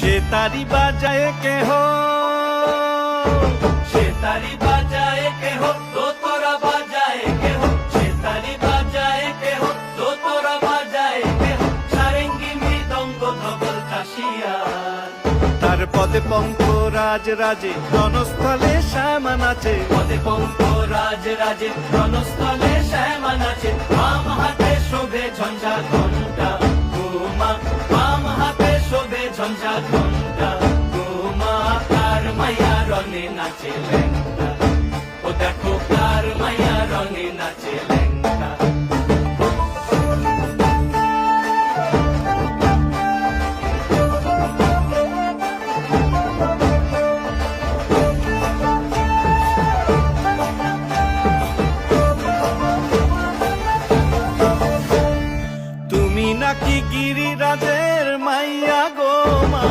সে তারি বাজায় কেহ, সে তারি বাজায় কেহ, দোতরা বাজায় কেহ, সে তারি বাজায় কেহ, দোতরা বাজায় কেহ, সারেঙ্গি মৃদঙ্গ ধবল কাশিয়ার। তার পদে পঙ্ক রাজ রাজে, রণস্থলে শ্যামা নাচে। পদে পঙ্ক রাজ রাজে, রণস্থলে শ্যামা নাচে। বাম হাতে শোভে ঝঞ্ঝা ঘণ্টা গোমা, বাম হাতে শোভে ঝঞ্ঝা ঘণ্টা গোমা। কার মাইয়া রঙে নাচে লেঙ্গা, ও দেখো কার মাইয়া রঙে নাচে লেঙ্গা। তুমি নাকি গিরিরাজের মাইয়া গো মা।